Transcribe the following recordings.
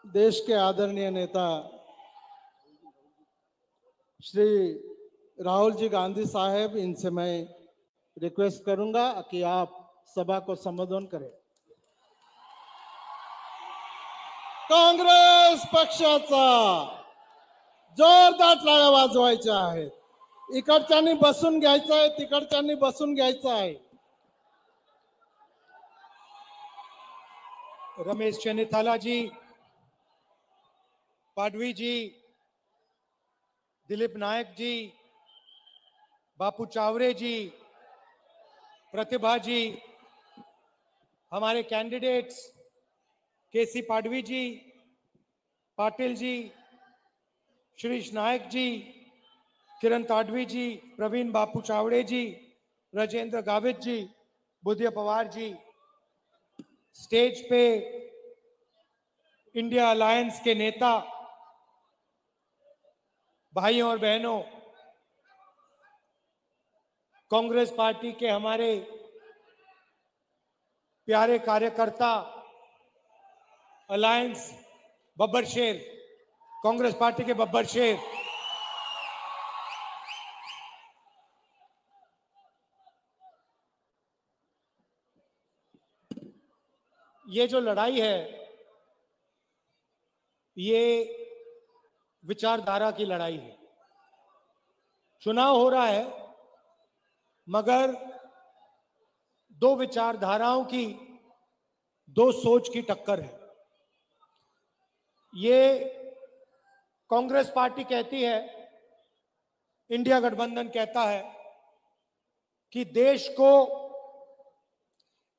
देश के आदरणीय नेता श्री राहुल जी गांधी साहब, इनसे मैं रिक्वेस्ट करूंगा कि आप सभा को संबोधन करें। काँग्रेस पक्षाचा जोरदार टाळ्या वाजवायच्या आहेत। इकडच्यांनी बसून घ्यायचं आहे, तिकडच्यांनी बसून घ्यायचं आहे। रमेश चेन्नीथाला जी, पाडवी जी, दिलीप नायक जी, बापू चावरे जी, प्रतिभा जी, हमारे कैंडिडेट्स केसी पाडवी जी, पाटिल जी, श्रीश नायक जी, किरण ताडवी जी, प्रवीण बापू चावड़े जी, राजेंद्र गावित जी, बुधिया पवार जी, स्टेज पे इंडिया अलायंस के नेता भाइयों और बहनों, कांग्रेस पार्टी के हमारे प्यारे कार्यकर्ता, अलायंस बब्बर शेर, कांग्रेस पार्टी के बब्बर शेर, ये जो लड़ाई है ये विचारधारा की लड़ाई है। चुनाव हो रहा है मगर दो विचारधाराओं की, दो सोच की टक्कर है। ये कांग्रेस पार्टी कहती है, इंडिया गठबंधन कहता है कि देश को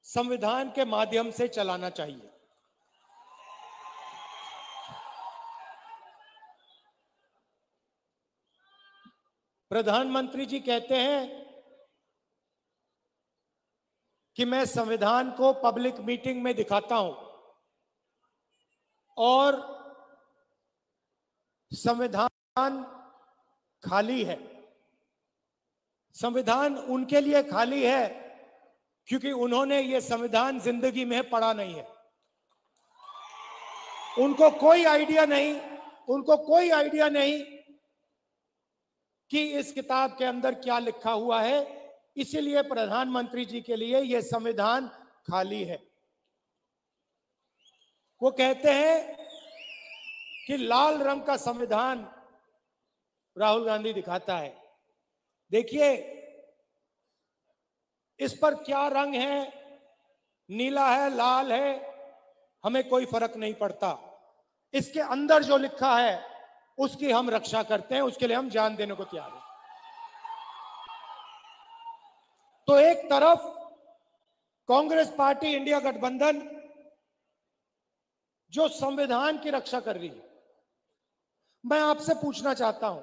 संविधान के माध्यम से चलाना चाहिए। प्रधानमंत्री जी कहते हैं कि मैं संविधान को पब्लिक मीटिंग में दिखाता हूं और संविधान खाली है। संविधान उनके लिए खाली है क्योंकि उन्होंने ये संविधान जिंदगी में पढ़ा नहीं है। उनको कोई आइडिया नहीं कि इस किताब के अंदर क्या लिखा हुआ है। इसीलिए प्रधानमंत्री जी के लिए यह संविधान खाली है। वो कहते हैं कि लाल रंग का संविधान राहुल गांधी दिखाता है। देखिए इस पर क्या रंग है, नीला है, लाल है, हमें कोई फर्क नहीं पड़ता। इसके अंदर जो लिखा है उसकी हम रक्षा करते हैं, उसके लिए हम जान देने को तैयार हैं। तो एक तरफ कांग्रेस पार्टी, इंडिया गठबंधन जो संविधान की रक्षा कर रही है, मैं आपसे पूछना चाहता हूं,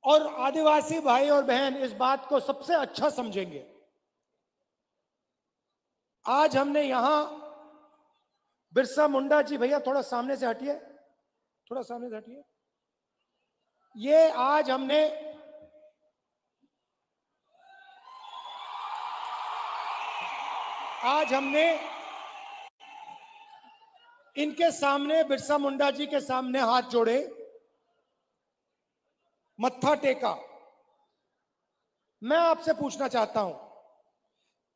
और आदिवासी भाई और बहन इस बात को सबसे अच्छा समझेंगे। आज हमने यहां बिरसा मुंडा जी, भैया थोड़ा सामने से हटिए, थोड़ा सामने से हटिए। ये आज हमने इनके सामने, बिरसा मुंडा जी के सामने हाथ जोड़े, मत्था टेका। मैं आपसे पूछना चाहता हूं,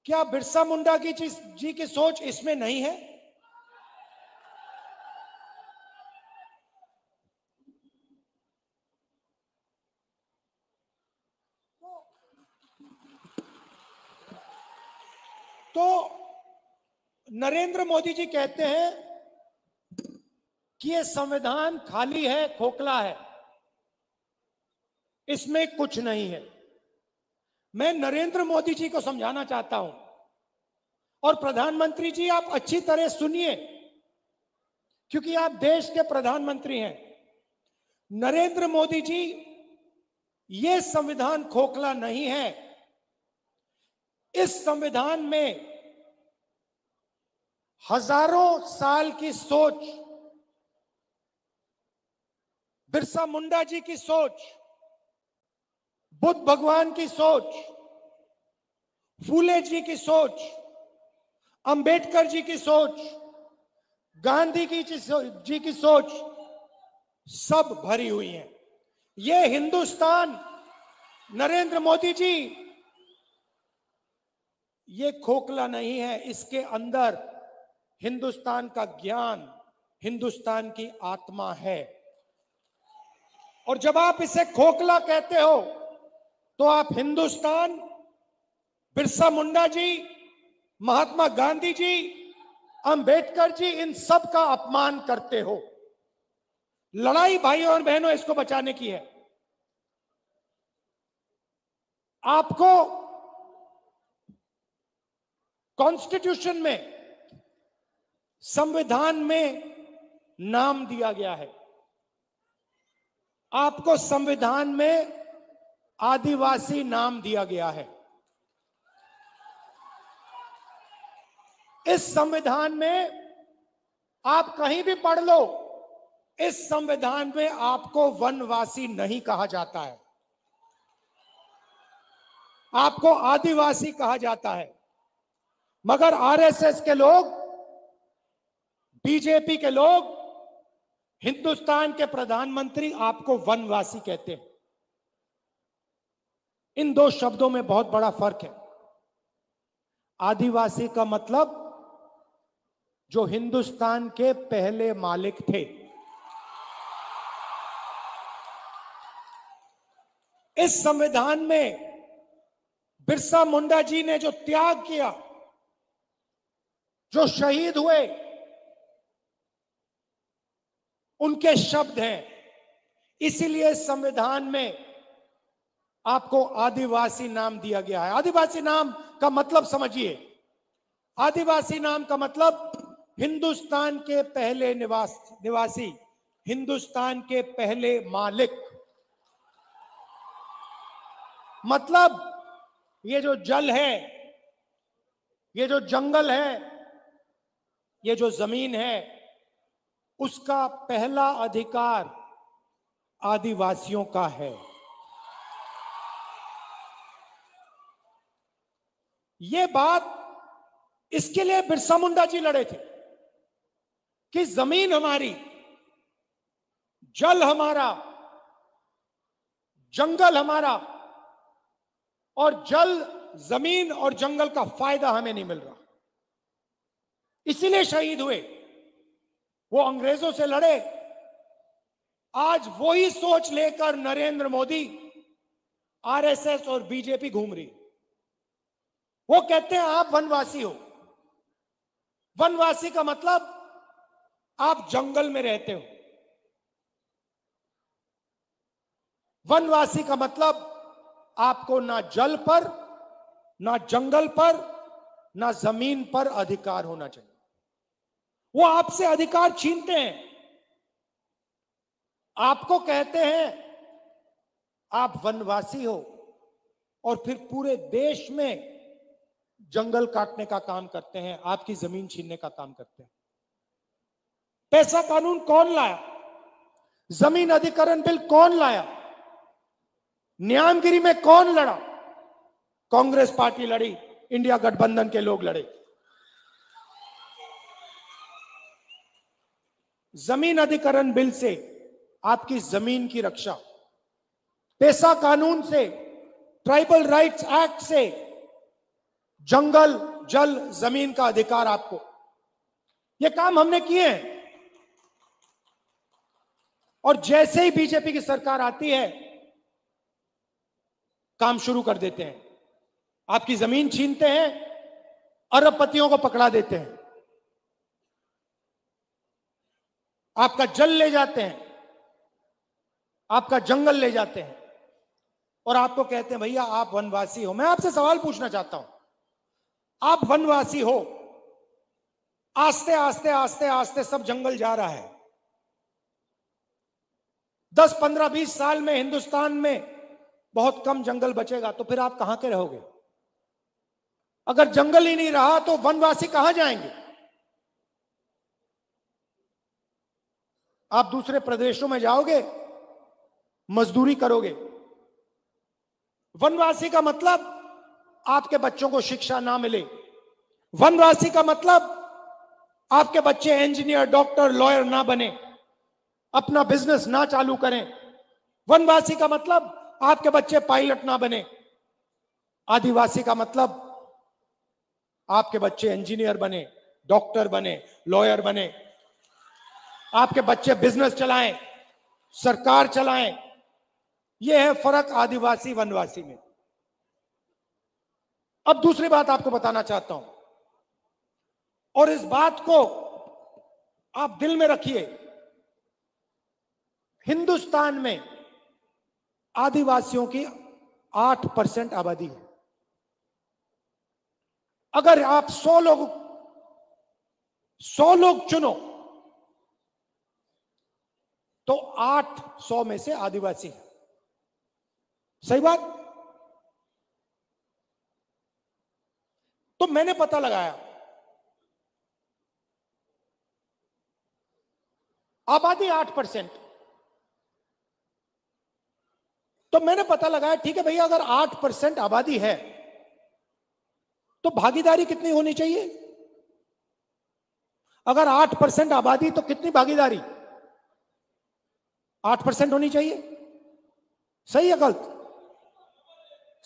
क्या बिरसा मुंडा जी की सोच इसमें नहीं है? तो नरेंद्र मोदी जी कहते हैं कि यह संविधान खाली है, खोखला है, इसमें कुछ नहीं है। मैं नरेंद्र मोदी जी को समझाना चाहता हूं, और प्रधानमंत्री जी आप अच्छी तरह सुनिए क्योंकि आप देश के प्रधानमंत्री हैं। नरेंद्र मोदी जी, यह संविधान खोखला नहीं है। इस संविधान में हजारों साल की सोच, बिरसा मुंडा जी की सोच, बुद्ध भगवान की सोच, फूले जी की सोच, अंबेडकर जी की सोच, गांधी जी की सोच सब भरी हुई है। ये हिंदुस्तान, नरेंद्र मोदी जी, ये खोखला नहीं है, इसके अंदर हिंदुस्तान का ज्ञान, हिंदुस्तान की आत्मा है। और जब आप इसे खोखला कहते हो तो आप हिंदुस्तान, बिरसा मुंडा जी, महात्मा गांधी जी, अंबेडकर जी, इन सब का अपमान करते हो। लड़ाई भाइयों और बहनों इसको बचाने की है। आपको कॉन्स्टिट्यूशन में, संविधान में नाम दिया गया है। आपको संविधान में आदिवासी नाम दिया गया है। इस संविधान में आप कहीं भी पढ़ लो, इस संविधान में आपको वनवासी नहीं कहा जाता है, आपको आदिवासी कहा जाता है। मगर आरएसएस के लोग, बीजेपी के लोग, हिंदुस्तान के प्रधानमंत्री आपको वनवासी कहते हैं। इन दो शब्दों में बहुत बड़ा फर्क है। आदिवासी का मतलब जो हिंदुस्तान के पहले मालिक थे। इस संविधान में बिरसा मुंडा जी ने जो त्याग किया, जो शहीद हुए, उनके शब्द हैं। इसीलिए संविधान में आपको आदिवासी नाम दिया गया है। आदिवासी नाम का मतलब समझिए। आदिवासी नाम का मतलब हिंदुस्तान के पहले निवासी, हिंदुस्तान के पहले मालिक। मतलब ये जो जल है, ये जो जंगल है, ये जो जमीन है, उसका पहला अधिकार आदिवासियों का है। ये बात, इसके लिए बिरसा मुंडा जी लड़े थे कि जमीन हमारी, जल हमारा, जंगल हमारा, और जल, जमीन और जंगल का फायदा हमें नहीं मिल रहा। इसीलिए शहीद हुए। वो अंग्रेजों से लड़े। आज वही सोच लेकर नरेंद्र मोदी, आरएसएस और बीजेपी घूम रही। वो कहते हैं आप वनवासी हो। वनवासी का मतलब आप जंगल में रहते हो। वनवासी का मतलब आपको ना जल पर, ना जंगल पर, ना जमीन पर अधिकार होना चाहिए। वो आपसे अधिकार छीनते हैं। आपको कहते हैं आप वनवासी हो, और फिर पूरे देश में जंगल काटने का काम करते हैं, आपकी जमीन छीनने का काम करते हैं। पैसा कानून कौन लाया? जमीन अधिग्रहण बिल कौन लाया? न्यामगिरी में कौन लड़ा? कांग्रेस पार्टी लड़ी, इंडिया गठबंधन के लोग लड़े। जमीन अधिग्रहण बिल से आपकी जमीन की रक्षा, पैसा कानून से, ट्राइबल राइट्स एक्ट से जंगल, जल, जमीन का अधिकार आपको। यह काम हमने किए हैं। और जैसे ही बीजेपी की सरकार आती है, काम शुरू कर देते हैं। आपकी जमीन छीनते हैं, अरबपतियों को पकड़ा देते हैं, आपका जल ले जाते हैं, आपका जंगल ले जाते हैं, और आपको कहते हैं भैया आप वनवासी हो। मैं आपसे सवाल पूछना चाहता हूं, आप वनवासी हो, आस्ते आस्ते आस्ते आस्ते सब जंगल जा रहा है। 10, 15, 20 साल में हिंदुस्तान में बहुत कम जंगल बचेगा, तो फिर आप कहां के रहोगे? अगर जंगल ही नहीं रहा तो वनवासी कहां जाएंगे? आप दूसरे प्रदेशों में जाओगे, मजदूरी करोगे। वनवासी का मतलब आपके बच्चों को शिक्षा ना मिले। वनवासी का मतलब आपके बच्चे इंजीनियर, डॉक्टर, लॉयर ना बने, अपना बिजनेस ना चालू करें। वनवासी का मतलब आपके बच्चे पायलट ना बने। आदिवासी का मतलब आपके बच्चे इंजीनियर बने, डॉक्टर बने, लॉयर बने, आपके बच्चे बिजनेस चलाएं, सरकार चलाएं। यह है फर्क आदिवासी वनवासी में। अब दूसरी बात आपको बताना चाहता हूं, और इस बात को आप दिल में रखिए। हिंदुस्तान में आदिवासियों की 8% आबादी है। अगर आप 100 लोग चुनो तो 800 में से आदिवासी है। सही बात। तो मैंने पता लगाया, आबादी 8%, तो मैंने पता लगाया ठीक है भैया, अगर 8% आबादी है तो भागीदारी कितनी होनी चाहिए? अगर 8% आबादी तो कितनी भागीदारी? 8% होनी चाहिए। सही है गलत?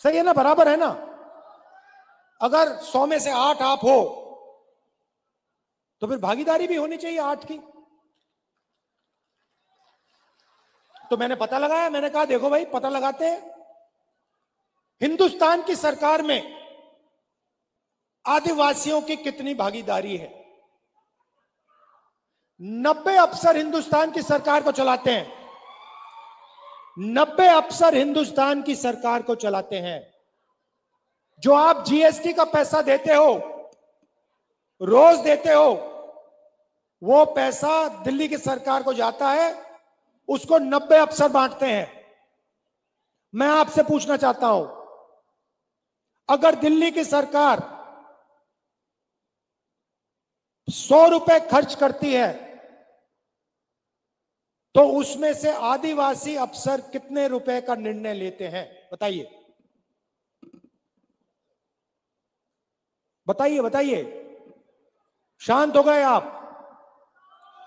सही है ना, बराबर है ना? अगर 100 में से 8 आप हो तो फिर भागीदारी भी होनी चाहिए 8 की। तो मैंने पता लगाया, मैंने कहा देखो भाई पता लगाते हैं, हिंदुस्तान की सरकार में आदिवासियों की कितनी भागीदारी है। 90 अफसर हिंदुस्तान की सरकार को चलाते हैं। 90 अफसर हिंदुस्तान की सरकार को चलाते हैं। जो आप जीएसटी का पैसा देते हो, रोज देते हो, वो पैसा दिल्ली की सरकार को जाता है, उसको 90 अफसर बांटते हैं। मैं आपसे पूछना चाहता हूं, अगर दिल्ली की सरकार 100 रुपए खर्च करती है तो उसमें से आदिवासी अफसर कितने रुपए का निर्णय लेते हैं? बताइए बताइए बताइए। शांत हो गए आप?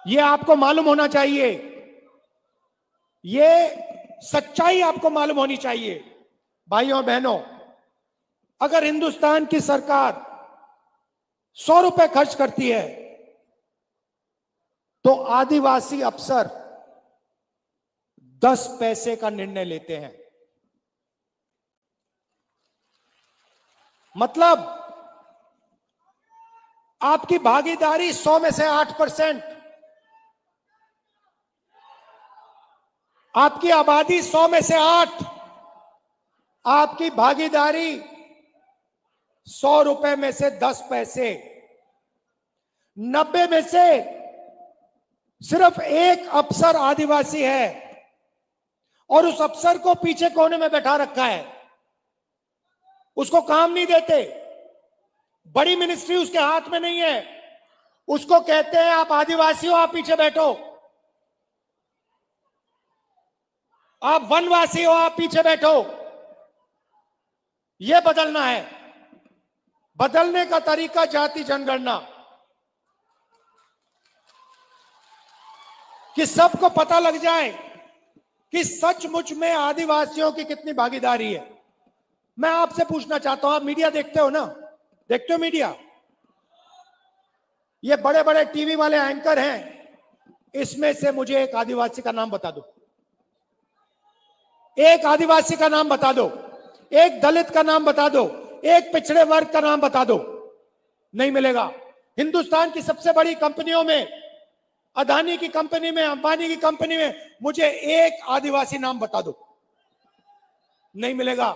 यह आपको मालूम होना चाहिए, यह सच्चाई आपको मालूम होनी चाहिए। भाइयों और बहनों, अगर हिंदुस्तान की सरकार 100 रुपए खर्च करती है तो आदिवासी अफसर 10 पैसे का निर्णय लेते हैं। मतलब आपकी भागीदारी 100 में से 8%, आपकी आबादी 100 में से 8, आपकी भागीदारी 100 रुपए में से 10 पैसे। 90 में से सिर्फ एक अफसर आदिवासी है और उस अफसर को पीछे कोने में बैठा रखा है, उसको काम नहीं देते। बड़ी मिनिस्ट्री उसके हाथ में नहीं है, उसको कहते हैं आप आदिवासी हो, आप पीछे बैठो। आप वनवासी हो, आप पीछे बैठो। यह बदलना है। बदलने का तरीका जाति जनगणना, कि सबको पता लग जाए कि सचमुच में आदिवासियों की कितनी भागीदारी है। मैं आपसे पूछना चाहता हूं, आप मीडिया देखते हो ना? देखते हो मीडिया? ये बड़े बड़े टीवी वाले एंकर हैं, इसमें से मुझे एक आदिवासी का नाम बता दो। एक आदिवासी का नाम बता दो, एक दलित का नाम बता दो, एक पिछड़े वर्ग का नाम बता दो। नहीं मिलेगा। हिंदुस्तान की सबसे बड़ी कंपनियों में, अदानी की कंपनी में, अंबानी की कंपनी में, मुझे एक आदिवासी नाम बता दो। नहीं मिलेगा।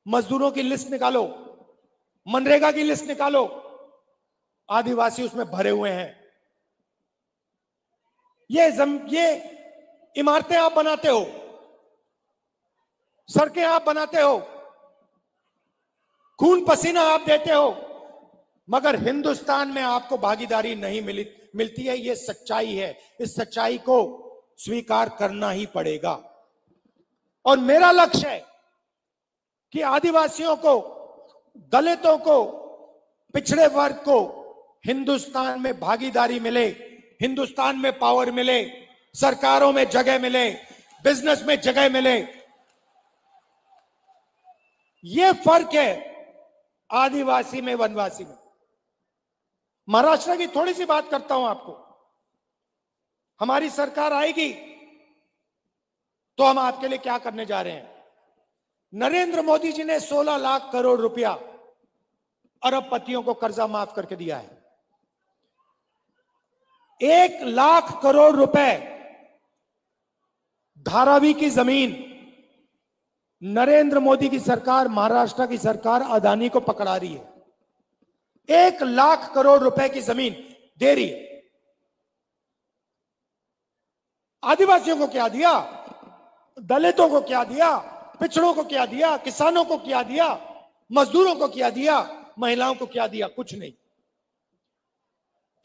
मजदूरों की लिस्ट निकालो, मनरेगा की लिस्ट निकालो, आदिवासी उसमें भरे हुए हैं। ये इमारतें आप बनाते हो, सड़कें आप बनाते हो, खून पसीना आप देते हो, मगर हिंदुस्तान में आपको भागीदारी नहीं मिलती है। यह सच्चाई है। इस सच्चाई को स्वीकार करना ही पड़ेगा। और मेरा लक्ष्य है कि आदिवासियों को, दलितों को, पिछड़े वर्ग को हिंदुस्तान में भागीदारी मिले, हिंदुस्तान में पावर मिले, सरकारों में जगह मिले, बिजनेस में जगह मिले। यह फर्क है आदिवासी में, वनवासी में। महाराष्ट्र की थोड़ी सी बात करता हूं आपको। हमारी सरकार आएगी तो हम आपके लिए क्या करने जा रहे हैं। नरेंद्र मोदी जी ने 16 लाख करोड़ रुपया अरबपतियों को कर्जा माफ करके दिया है। 1 लाख करोड़ रुपए धारावी की जमीन नरेंद्र मोदी की सरकार, महाराष्ट्र की सरकार अदानी को पकड़ा रही है। 1 लाख करोड़ रुपए की जमीन दे रही है। आदिवासियों को क्या दिया, दलितों को क्या दिया, पिछड़ों को क्या दिया, किसानों को क्या दिया, मजदूरों को क्या दिया, महिलाओं को क्या दिया? कुछ नहीं।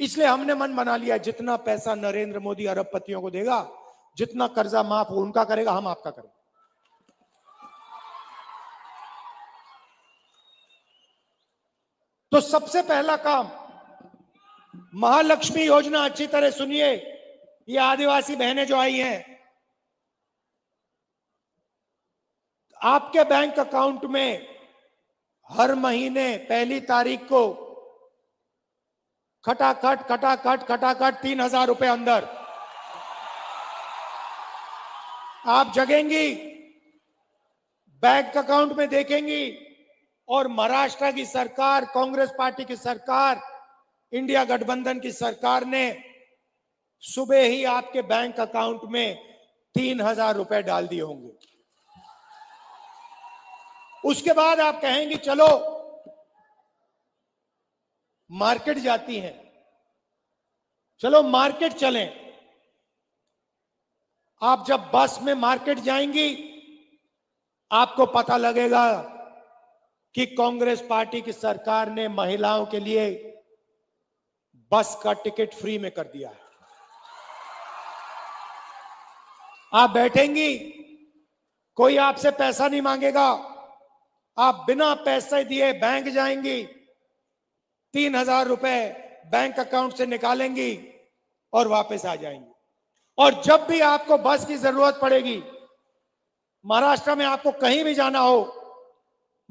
इसलिए हमने मन बना लिया, जितना पैसा नरेंद्र मोदी अरबपतियों को देगा, जितना कर्जा माफ वो उनका करेगा, हम आपका करेंगे। तो सबसे पहला काम, महालक्ष्मी योजना, अच्छी तरह सुनिए। ये आदिवासी बहनें जो आई हैं, आपके बैंक अकाउंट में हर महीने 1 तारीख को खटाखट 3,000 रुपए अंदर आप जगेंगी, बैंक अकाउंट में देखेंगी। और महाराष्ट्र की सरकार, कांग्रेस पार्टी की सरकार, इंडिया गठबंधन की सरकार ने सुबह ही आपके बैंक अकाउंट में 3,000 रुपए डाल दिए होंगे। उसके बाद आप कहेंगे चलो मार्केट जाती हैं, चलो मार्केट चलें। आप जब बस में मार्केट जाएंगी, आपको पता लगेगा कि कांग्रेस पार्टी की सरकार ने महिलाओं के लिए बस का टिकट फ्री में कर दिया है। आप बैठेंगी, कोई आपसे पैसा नहीं मांगेगा, आप बिना पैसे दिए बैंक जाएंगी, 3,000 रुपए बैंक अकाउंट से निकालेंगी और वापस आ जाएंगी। और जब भी आपको बस की जरूरत पड़ेगी, महाराष्ट्र में आपको कहीं भी जाना हो,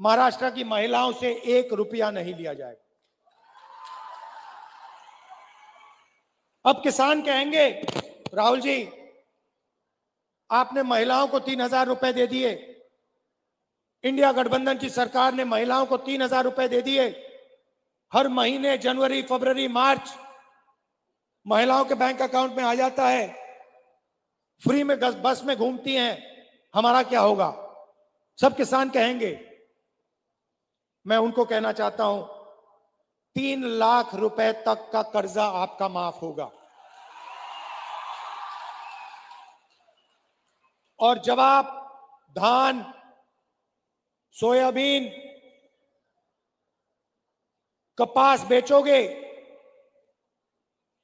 महाराष्ट्र की महिलाओं से 1 रुपया नहीं लिया जाएगा। अब किसान कहेंगे, राहुल जी आपने महिलाओं को 3,000 रुपए दे दिए, इंडिया गठबंधन की सरकार ने महिलाओं को 3,000 रुपए दे दिए, हर महीने जनवरी, फरवरी, मार्च महिलाओं के बैंक अकाउंट में आ जाता है, फ्री में बस में घूमती हैं, हमारा क्या होगा? सब किसान कहेंगे। मैं उनको कहना चाहता हूं, 3 लाख रुपए तक का कर्जा आपका माफ होगा। और जब आप धान, सोयाबीन, कपास बेचोगे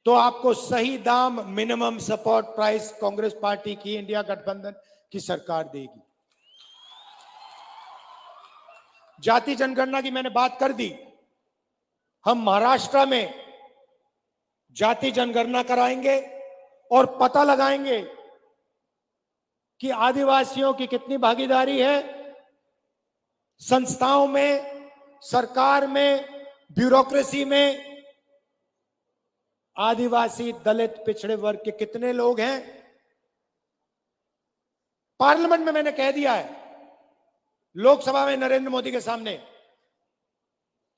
तो आपको सही दाम, minimum support price Congress party की, इंडिया गठबंधन की सरकार देगी। जाति जनगणना की मैंने बात कर दी। हम महाराष्ट्र में जाति जनगणना कराएंगे और पता लगाएंगे कि आदिवासियों की कितनी भागीदारी है संस्थाओं में, सरकार में, ब्यूरोक्रेसी में। आदिवासी, दलित, पिछड़े वर्ग के कितने लोग हैं। पार्लियामेंट में मैंने कह दिया है, लोकसभा में नरेंद्र मोदी के सामने,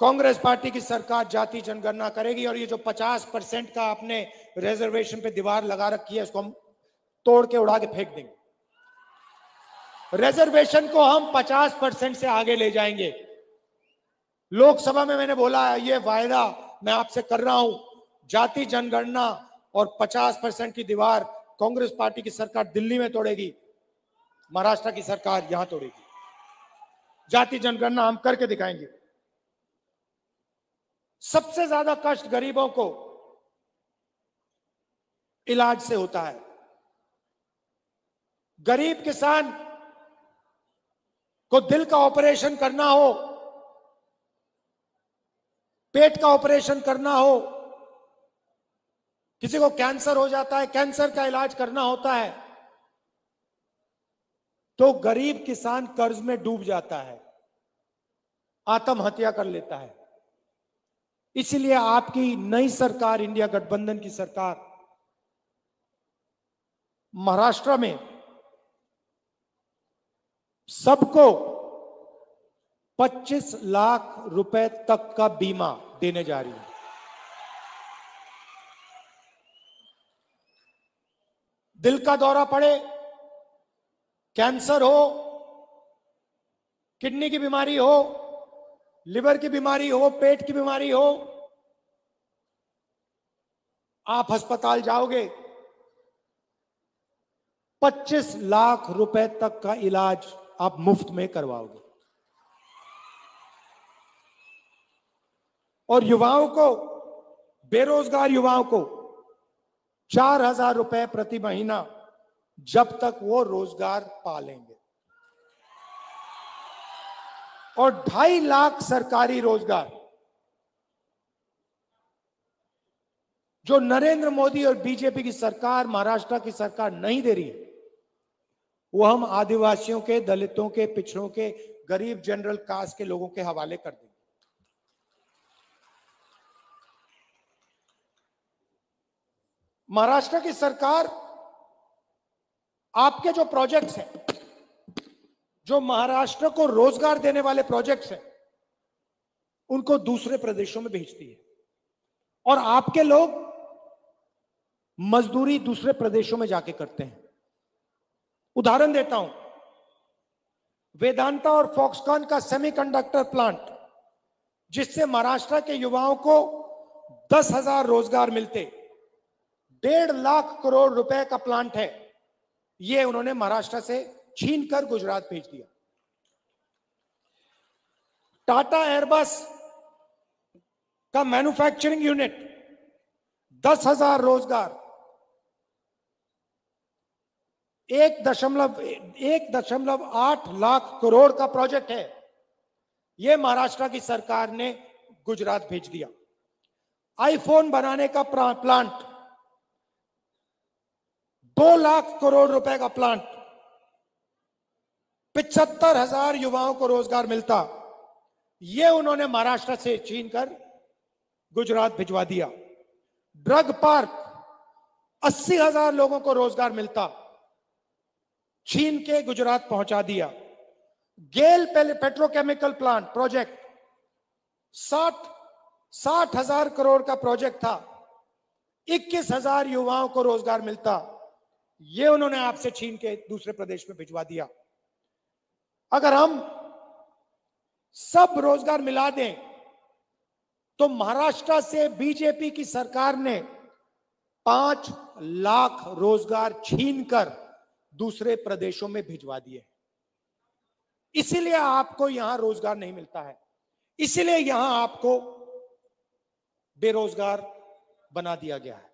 कांग्रेस पार्टी की सरकार जाति जनगणना करेगी। और ये जो 50% का आपने रिजर्वेशन पे दीवार लगा रखी है, उसको हम तोड़ के उड़ा के फेंक देंगे। रिजर्वेशन को हम 50% से आगे ले जाएंगे। लोकसभा में मैंने बोला है, ये वायदा मैं आपसे कर रहा हूं, जाति जनगणना और 50% की दीवार कांग्रेस पार्टी की सरकार दिल्ली में तोड़ेगी, महाराष्ट्र की सरकार यहां तोड़ेगी। जाति जनगणना हम करके दिखाएंगे। सबसे ज्यादा कष्ट गरीबों को इलाज से होता है। गरीब किसान को दिल का ऑपरेशन करना हो, पेट का ऑपरेशन करना हो, किसी को कैंसर हो जाता है, कैंसर का इलाज करना होता है, तो गरीब किसान कर्ज में डूब जाता है, आत्महत्या कर लेता है। इसलिए आपकी नई सरकार, इंडिया गठबंधन की सरकार, महाराष्ट्र में सबको 25 लाख रुपए तक का बीमा देने जा रही है। दिल का दौरा पड़े, कैंसर हो, किडनी की बीमारी हो, लिवर की बीमारी हो, पेट की बीमारी हो, आप अस्पताल जाओगे, 25 लाख रुपए तक का इलाज आप मुफ्त में करवाओगे। और युवाओं को, बेरोजगार युवाओं को 4,000 रुपए प्रति महीना, जब तक वो रोजगार पा लेंगे। और 2.5 लाख सरकारी रोजगार जो नरेंद्र मोदी और बीजेपी की सरकार, महाराष्ट्र की सरकार नहीं दे रही है, वो हम आदिवासियों के, दलितों के, पिछड़ों के, गरीब जनरल कास्ट के लोगों के हवाले कर देंगे। महाराष्ट्र की सरकार आपके जो प्रोजेक्ट्स हैं, जो महाराष्ट्र को रोजगार देने वाले प्रोजेक्ट्स हैं, उनको दूसरे प्रदेशों में भेजती है, और आपके लोग मजदूरी दूसरे प्रदेशों में जाके करते हैं। उदाहरण देता हूं, वेदांता और फॉक्सकॉन का सेमीकंडक्टर प्लांट, जिससे महाराष्ट्र के युवाओं को 10,000 रोजगार मिलते, 1.5 लाख करोड़ रुपए का प्लांट है, ये उन्होंने महाराष्ट्र से छीनकर गुजरात भेज दिया। टाटा एयरबस का मैन्युफैक्चरिंग यूनिट, 10,000 रोजगार, 1.8 लाख करोड़ का प्रोजेक्ट है, यह महाराष्ट्र की सरकार ने गुजरात भेज दिया। आईफोन बनाने का प्लांट, 2 लाख करोड़ रुपए का प्लांट, 75,000 युवाओं को रोजगार मिलता, यह उन्होंने महाराष्ट्र से छीनकर गुजरात भिजवा दिया। ड्रग पार्क, 80,000 लोगों को रोजगार मिलता, छीन के गुजरात पहुंचा दिया। गेल पेट्रोकेमिकल प्लांट प्रोजेक्ट, 60,000 करोड़ का प्रोजेक्ट था, 21,000 युवाओं को रोजगार मिलता, यह उन्होंने आपसे छीन के दूसरे प्रदेश में भिजवा दिया। अगर हम सब रोजगार मिला दें तो महाराष्ट्र से बीजेपी की सरकार ने 5 लाख रोजगार छीनकर दूसरे प्रदेशों में भिजवा दिए। इसीलिए आपको यहां रोजगार नहीं मिलता है, इसीलिए यहां आपको बेरोजगार बना दिया गया है।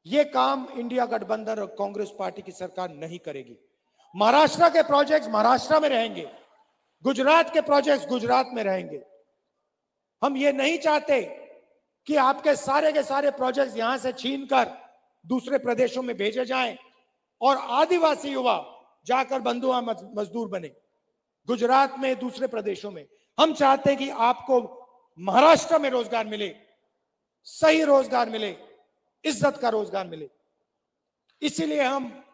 यह काम इंडिया गठबंधन और कांग्रेस पार्टी की सरकार नहीं करेगी। महाराष्ट्र के प्रोजेक्ट्स महाराष्ट्र में रहेंगे, गुजरात के प्रोजेक्ट्स गुजरात में रहेंगे। हम ये नहीं चाहते कि आपके सारे के सारे प्रोजेक्ट्स यहां से छीनकर दूसरे प्रदेशों में भेजे जाएं और आदिवासी युवा जाकर बंधुआ मजदूर बने गुजरात में, दूसरे प्रदेशों में। हम चाहते हैं कि आपको महाराष्ट्र में रोजगार मिले, सही रोजगार मिले, इज्जत का रोजगार मिले। इसीलिए हम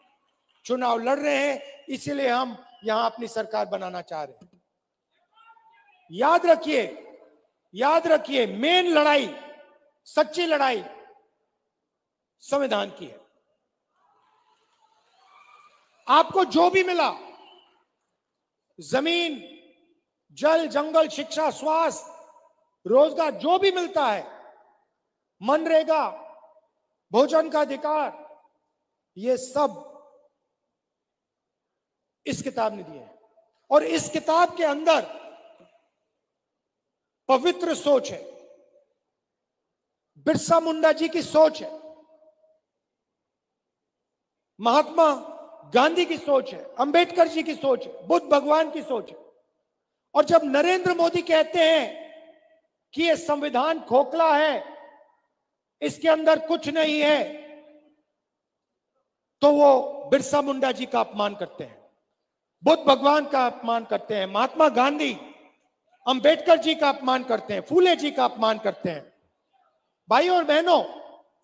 चुनाव लड़ रहे हैं, इसीलिए हम यहां अपनी सरकार बनाना चाह रहे हैं। याद रखिए, मेन लड़ाई, सच्ची लड़ाई संविधान की है। आपको जो भी मिला, जमीन, जल, जंगल, शिक्षा, स्वास्थ्य, रोजगार, जो भी मिलता है, मनरेगा, भोजन का अधिकार, ये सब इस किताब ने दिया है। और इस किताब के अंदर पवित्र सोच है, बिरसा मुंडा जी की सोच है, महात्मा गांधी की सोच है, अंबेडकर जी की सोच है, बुद्ध भगवान की सोच है। और जब नरेंद्र मोदी कहते हैं कि यह संविधान खोखला है, इसके अंदर कुछ नहीं है, तो वो बिरसा मुंडा जी का अपमान करते हैं, बुद्ध भगवान का अपमान करते हैं, महात्मा गांधी, अंबेडकर जी का अपमान करते हैं, फूले जी का अपमान करते हैं। भाइयों और बहनों,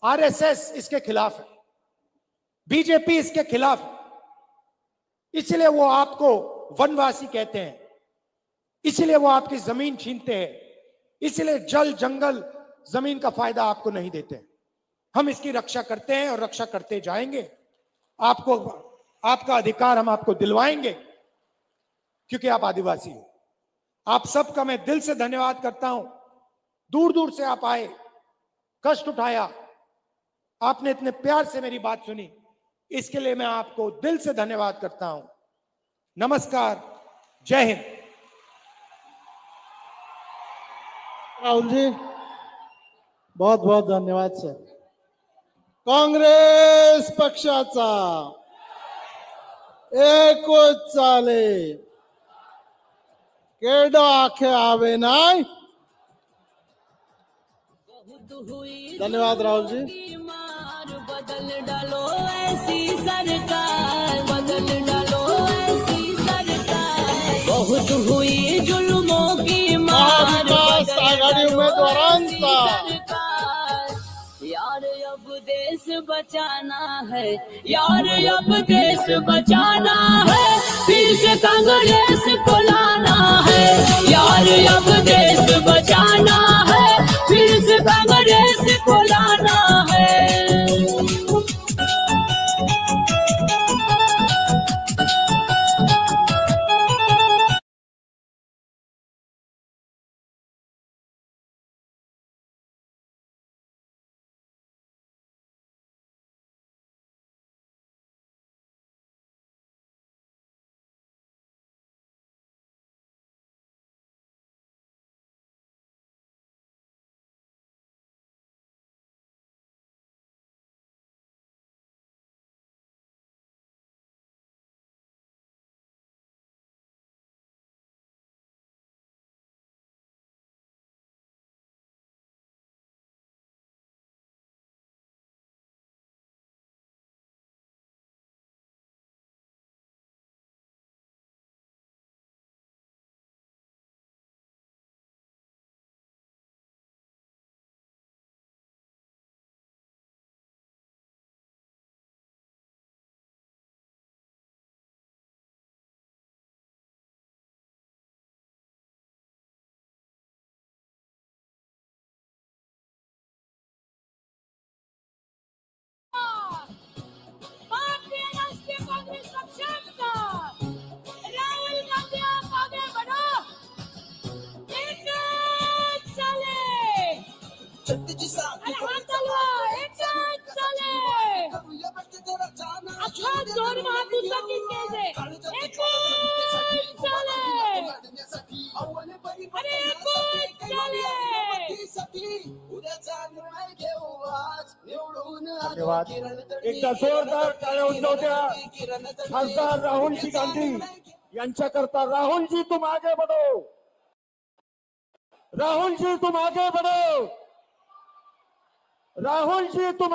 आरएसएस इसके खिलाफ है, बीजेपी इसके खिलाफ है, इसलिए वो आपको वनवासी कहते हैं, इसलिए वो आपकी जमीन छीनते हैं, इसलिए जल जंगल जमीन का फायदा आपको नहीं देते। हम इसकी रक्षा करते हैं और रक्षा करते जाएंगे। आपको आपका अधिकार हम आपको दिलवाएंगे, क्योंकि आप आदिवासी हो। आप सबका मैं दिल से धन्यवाद करता हूं। दूर दूर से आप आए, कष्ट उठाया, आपने इतने प्यार से मेरी बात सुनी, इसके लिए मैं आपको दिल से धन्यवाद करता हूं। नमस्कार, जय हिंद। राहुल जी, बहुत बहुत धन्यवाद सर। काँग्रेस पक्षाचा एकच चाले, केड आखे आवे नाय। धन्यवाद राहुल जी। बदल डालो ऐसी सरकार, बदल डालो ऐसी सरकार। बहुत हुई जुल्मों की मार, महाविकास आघाडी उमेदवारांचा यार अब देश बचाना है, यार अब देश बचाना है, फिर से कांग्रेस को लाना है, यार अब देश बचाना है, फिर से कांग्रेस को लाना है। भारतीय राष्ट्रीय कांग्रेस पक्षाचा राहुल गांधी, आप आगे बढ़ो, एकच चाले, अरे हात चालवा, एकच चाले, अच्छा जोर में हात ऊंचा कीजिए, एकच चाले, अरे एकच चाले। धन्यवाद। एकदा जोरदार टाळ्या उठवू द्या खासदार राहुलजी गांधी यांच्याकरता। राहुल जी तुम आगे बढ़ो, राहुल जी तुम आगे बढ़ो, राहुल जी तुम